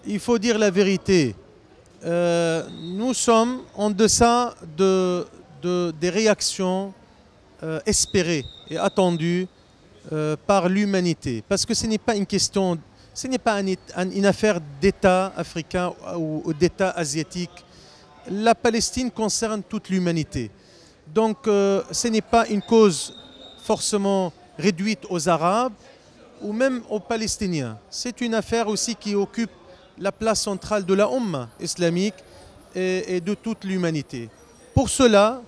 Il faut dire la vérité. Nous sommes en deçà des réactions espérées et attendues par l'humanité. Parce que ce n'est pas une question, ce n'est pas une affaire d'État africain ou d'État asiatique. La Palestine concerne toute l'humanité. Donc ce n'est pas une cause forcément réduite aux Arabes ou même aux Palestiniens. C'est une affaire aussi qui occupe la place centrale de la Ummah islamique et de toute l'humanité. Pour cela,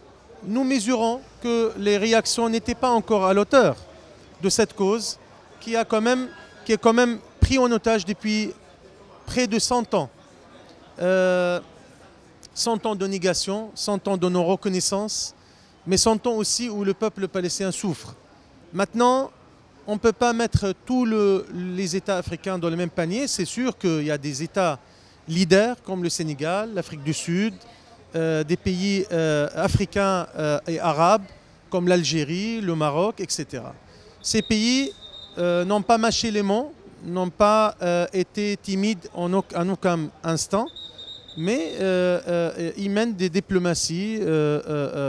nous mesurons que les réactions n'étaient pas encore à l'auteur de cette cause qui est quand même pris en otage depuis près de 100 ans. 100 ans de négation, 100 ans de non-reconnaissance, mais 100 ans aussi où le peuple palestinien souffre. Maintenant, on ne peut pas mettre tous les États africains dans le même panier. C'est sûr qu'il y a des États leaders comme le Sénégal, l'Afrique du Sud, des pays africains et arabes comme l'Algérie, le Maroc, etc. Ces pays n'ont pas mâché les mots, n'ont pas été timides en aucun instant, mais ils mènent des diplomaties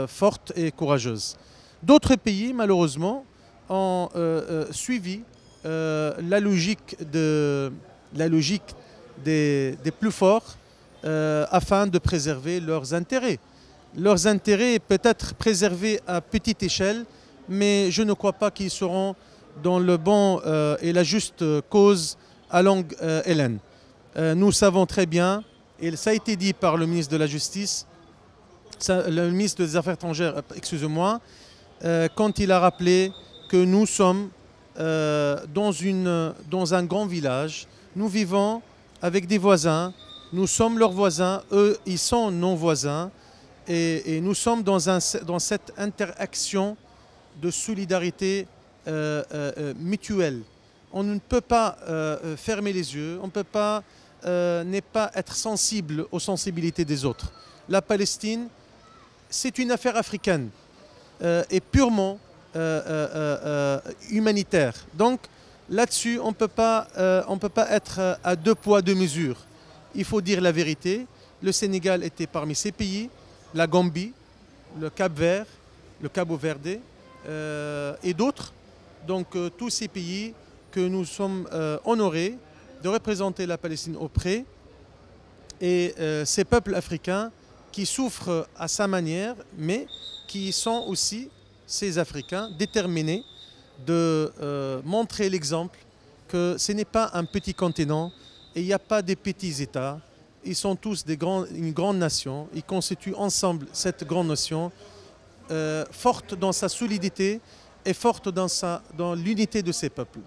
fortes et courageuses. D'autres pays, malheureusement, ont suivi la logique des plus forts afin de préserver leurs intérêts. Leurs intérêts peut-être préservés à petite échelle, mais je ne crois pas qu'ils seront dans le bon et la juste cause à longue haleine. Nous savons très bien, et ça a été dit par le ministre de la Justice, le ministre des Affaires étrangères, excusez-moi, quand il a rappelé que nous sommes dans un grand village, nous vivons avec des voisins, nous sommes leurs voisins, eux ils sont nos voisins, et nous sommes dans cette interaction de solidarité mutuelle. On ne peut pas fermer les yeux, on ne peut pas ne pas être sensible aux sensibilités des autres. La Palestine, c'est une affaire africaine et purement humanitaire. Donc là-dessus, on ne peut pas être à deux poids, deux mesures. Il faut dire la vérité. Le Sénégal était parmi ces pays, la Gambie, le Cap-Vert, le Cabo Verde et d'autres. Donc tous ces pays que nous sommes honorés de représenter la Palestine auprès et ces peuples africains qui souffrent à sa manière, mais qui sont aussi ces Africains déterminés de montrer l'exemple que ce n'est pas un petit continent et il n'y a pas des petits États. Ils sont tous une grande nation. Ils constituent ensemble cette grande nation forte dans sa solidité et forte dans l'unité de ses peuples.